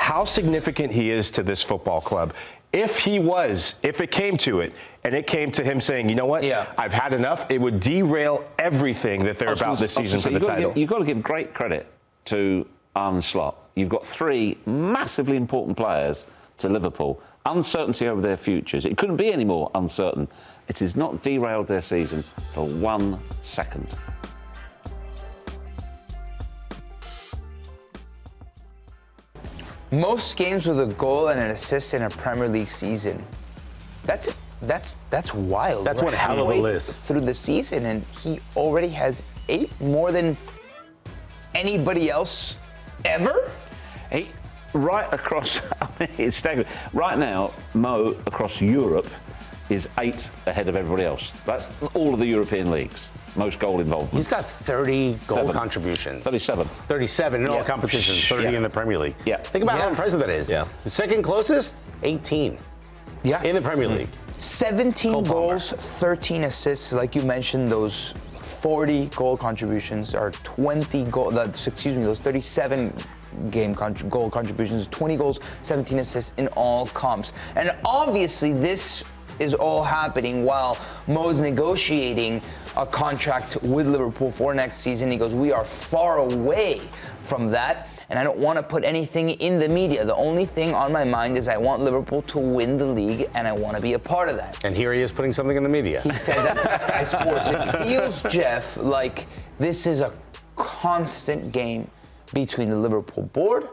how significant he is to this football club. If it came to it, and it came to him saying, you know what, I've had enough, it would derail everything that they're about this season for the title. You've got to give great credit to Arne Slot. You've got 3 massively important players to Liverpool. Uncertainty over their futures. It couldn't be any more uncertain. It has not derailed their season for 1 second. Most games with a goal and an assist in a Premier League season. That's wild. That's one hell of a list. Through the season, and he already has 8 more than anybody else ever. Right across, I mean, it's staggering. Right now, Mo across Europe is 8 ahead of everybody else. That's all of the European leagues. Most goal involvement. He's got 30 goal contributions. 37. 37 in all competitions, 30 in the Premier League. Yeah. Think about how impressive that is. Yeah. The second closest, 18. Yeah. In the Premier League. 17 goals, 13 assists. Like you mentioned, those 40 goal contributions are 20 goal. Those 37 goal contributions, 20 goals, 17 assists in all comps. And obviously, this is all happening while Mo's negotiating a contract with Liverpool for next season. He goes, we are far away from that, and I don't want to put anything in the media. The only thing on my mind is I want Liverpool to win the league, and I want to be a part of that. And here he is putting something in the media. He said that to Sky Sports. It feels, Geoff, like this is a constant game between the Liverpool board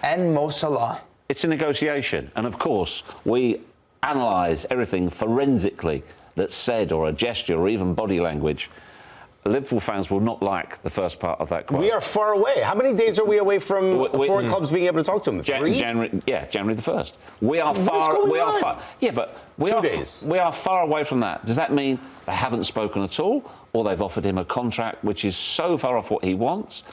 and Mo Salah. It's a negotiation, and of course, we analyse everything forensically that's said, or a gesture, or even body language. Liverpool fans will not like the first part of that quote. We are far away. How many days are we away from foreign clubs being able to talk to him? 3? January the 1st. We are far. Yeah, but we are far away from that. Does that mean they haven't spoken at all, or they've offered him a contract which is so far off what he wants?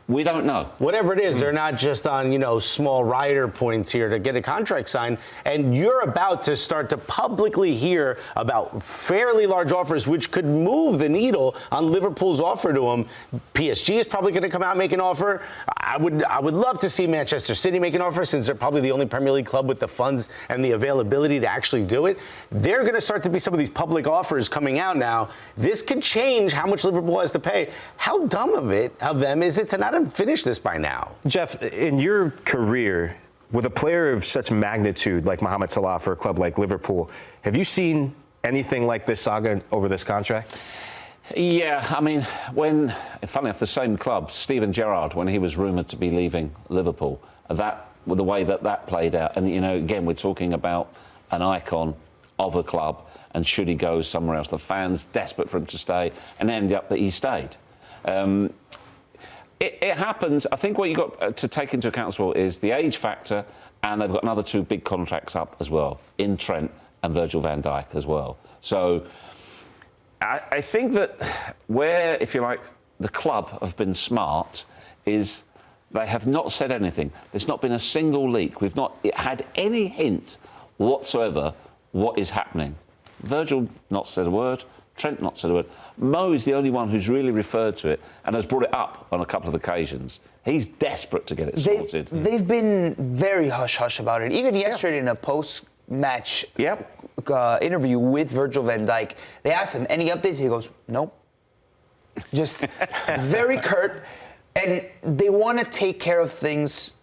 We don't know. Whatever it is, they're not just on, small rider points here to get a contract signed. And you're about to start to publicly hear about fairly large offers, which could move the needle on Liverpool's offer to him. PSG is probably going to come out and make an offer. I would love to see Manchester City make an offer, since they're probably the only Premier League club with the funds and the availability to actually do it. They're going to start to be some of these public offers coming out now. This could change how much Liverpool has to pay. How dumb of them is it to not have finished this by now? Geoff, in your career, with a player of such magnitude like Mohamed Salah for a club like Liverpool, have you seen anything like this saga over this contract? Yeah, I mean, funny enough, the same club, Steven Gerrard, when he was rumoured to be leaving Liverpool, the way that played out, and again, we're talking about an icon of a club, and should he go somewhere else? The fans desperate for him to stay, and ended up that he stayed. It happens. I think what you've got to take into account as well is the age factor, and they've got another 2 big contracts up as well, in Trent and Virgil van Dijk as well. So I think that where, if you like, the club have been smart is they have not said anything. There's not been a single leak. We've not had any hint whatsoever what is happening. Virgil not said a word. Trent not said a word. Mo is the only one who's really referred to it and has brought it up on a couple of occasions. He's desperate to get it sorted. They've been very hush-hush about it. Even yesterday in a post-match interview with Virgil van Dijk, they asked him, any updates? He goes, nope. Just very curt. And they want to take care of things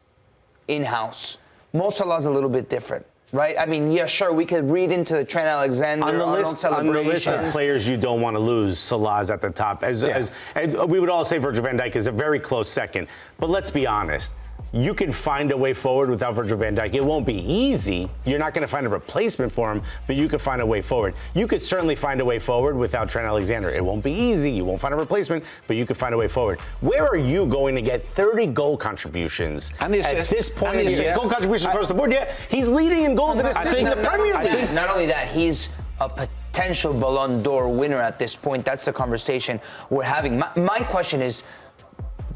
in-house. Mo Salah's a little bit different. Right? I mean, yeah, sure, we could read into the Trent Alexander-Arnold celebrations. On the list of players you don't want to lose, Salah's at the top. And we would all say Virgil van Dijk is a very close second. But let's be honest. You can find a way forward without Virgil van Dijk. It won't be easy. You're not going to find a replacement for him, but you could find a way forward. You could certainly find a way forward without Trent Alexander. It won't be easy. You won't find a replacement, but you could find a way forward. Where are you going to get 30 goal contributions at this point in the year? Goal contributions across the board. Yeah, he's leading in goals and assists in the Premier League. Not only that, he's a potential Ballon d'Or winner at this point. That's the conversation we're having. My question is,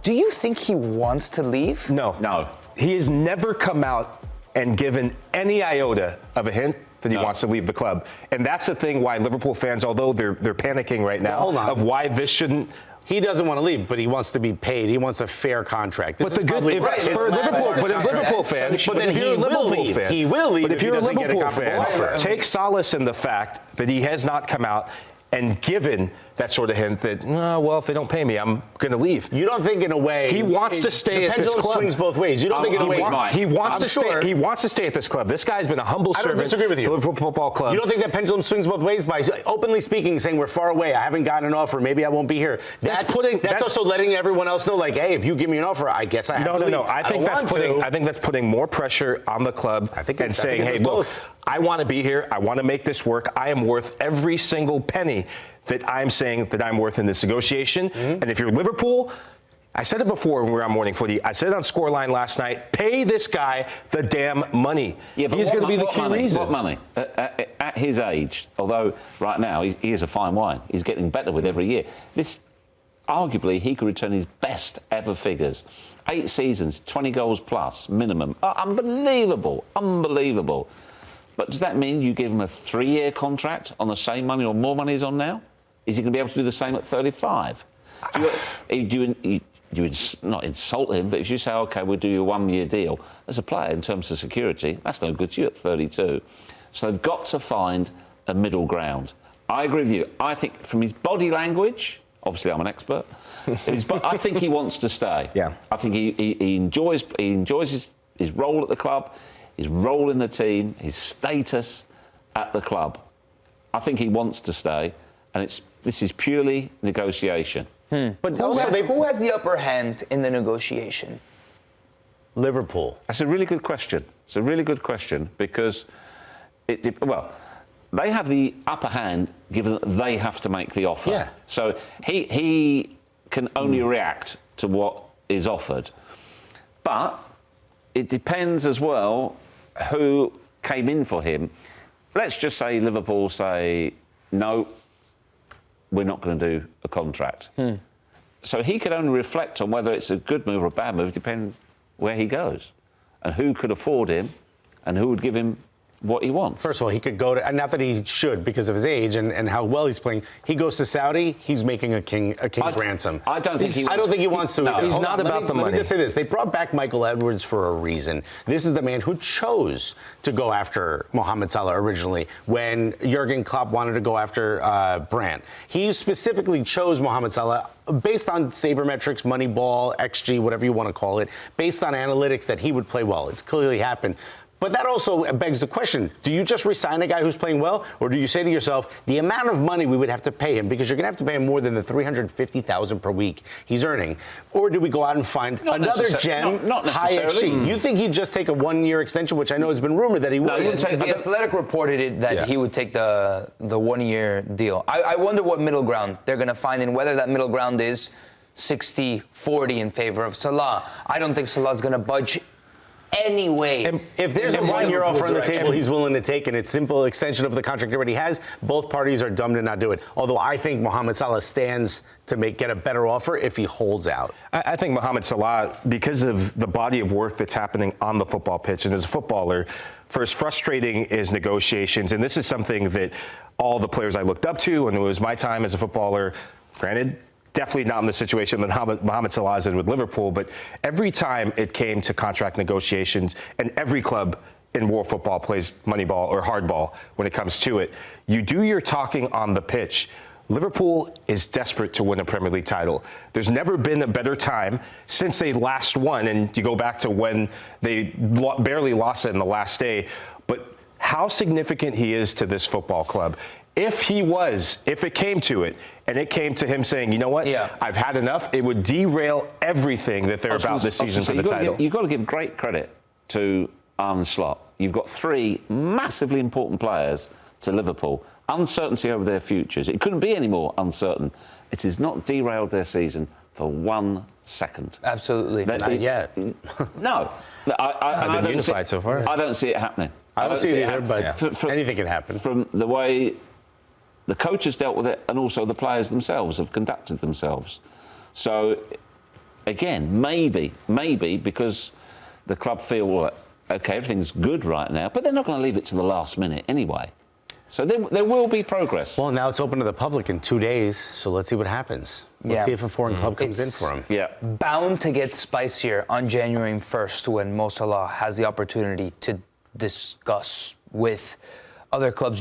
do you think he wants to leave? No. He has never come out and given any iota of a hint that he wants to leave the club. And that's the thing why Liverpool fans, although they're panicking right now, of why this shouldn't He doesn't want to leave, but he wants to be paid. He wants a fair contract. But the good for a Liverpool fan, but then he will leave. He will leave. But if you're a Liverpool fan, offer. take solace in the fact that he has not come out and given that sort of hint that, well, if they don't pay me, I'm going to leave. You don't think in a way he wants to stay at this club? The pendulum swings both ways. You don't think in a way he wants to stay. He wants to stay at this club. This guy's been a humble servant. I don't disagree with you. To Liverpool Football Club. You don't think that pendulum swings both ways by openly speaking, saying we're far away, I haven't gotten an offer, maybe I won't be here. That's also letting everyone else know, like, hey, if you give me an offer, I guess I have to leave. No. I think that's putting more pressure on the club and saying, hey, look, I want to be here. I want to make this work. I am worth every single penny that I'm saying that I'm worth in this negotiation. Mm-hmm. And if you're Liverpool, I said it before when we were on Morning Footy. I said it on Scoreline last night. Pay this guy the damn money. Yeah, but he's going to be the key reason. What money? At his age, although right now he is a fine wine, he's getting better with every year. This, arguably, he could return his best ever figures. 8 seasons, 20 goals plus, minimum. Unbelievable. But does that mean you give him a 3-year contract on the same money or more money he's on now? Is he going to be able to do the same at 35? Do you not insult him, but if you say, OK, we'll do you a 1-year deal, as a player, in terms of security, that's no good to you at 32. So they've got to find a middle ground. I agree with you. I think from his body language, obviously I'm an expert, I think he wants to stay. Yeah. I think he enjoys his role at the club, his role in the team, his status at the club. I think he wants to stay, and this is purely negotiation. But who has the upper hand in the negotiation? Liverpool. That's a really good question. It's a really good question because, they have the upper hand given that they have to make the offer. Yeah. So he can only react to what is offered. But it depends as well who came in for him. Let's just say Liverpool say, no, we're not going to do a contract. So he could only reflect on whether it's a good move or a bad move, depends where he goes and who could afford him and who would give him what he wants. First of all, he could go to, and not that he should because of his age and how well he's playing. He goes to Saudi, he's making a king's ransom. I don't think he wants to. No, he's not about the money. Let me just say this. They brought back Michael Edwards for a reason. This is the man who chose to go after Mohamed Salah originally when Jurgen Klopp wanted to go after Brandt. He specifically chose Mohamed Salah based on sabermetrics, Moneyball, XG, whatever you want to call it, based on analytics that he would play well. It's clearly happened. But that also begs the question, do you just resign a guy who's playing well, or do you say to yourself, the amount of money we would have to pay him, because you're going to have to pay him more than the $350,000 per week he's earning, or do we go out and find another gem, not high XG? You think he'd just take a 1-year extension, which I know has been rumored that he would? The Athletic reported it that he would take the 1-year deal. I wonder what middle ground they're going to find and whether that middle ground is 60-40 in favor of Salah. I don't think Salah's going to budge anyway. And if there's a 1-year offer on the table he's willing to take and it's simple extension of the contract he already has, both parties are dumb to not do it. Although I think Mohamed Salah stands to get a better offer if he holds out. I think Mohamed Salah, because of the body of work that's happening on the football pitch and as a footballer, for as frustrating as negotiations, and this is something that all the players I looked up to, and it was my time as a footballer, granted, definitely not in the situation that Mohamed Salah is in with Liverpool, but every time it came to contract negotiations, and every club in world football plays moneyball or hardball when it comes to it, you do your talking on the pitch. Liverpool is desperate to win a Premier League title. There's never been a better time since they last won, and you go back to when they barely lost it in the last day, but how significant he is to this football club. If it came to it, and it came to him saying, you know what, I've had enough, it would derail everything that they're about this season for the title. You've got to give great credit to Arne Slot. You've got 3 massively important players to Liverpool. Uncertainty over their futures. It couldn't be any more uncertain. It has not derailed their season for 1 second. Absolutely. Not yet. No. I've been unified so far. I don't see it happening. I don't see it either, but anything can happen. From the way the coach has dealt with it, and also the players themselves have conducted themselves. So, again, maybe because the club feel, well, OK, everything's good right now, but they're not going to leave it to the last minute anyway. So there will be progress. Well, now it's open to the public in 2 days, so let's see what happens. Let's see if a foreign club comes in for him. Yeah. Bound to get spicier on January 1st when Mo Salah has the opportunity to discuss with other clubs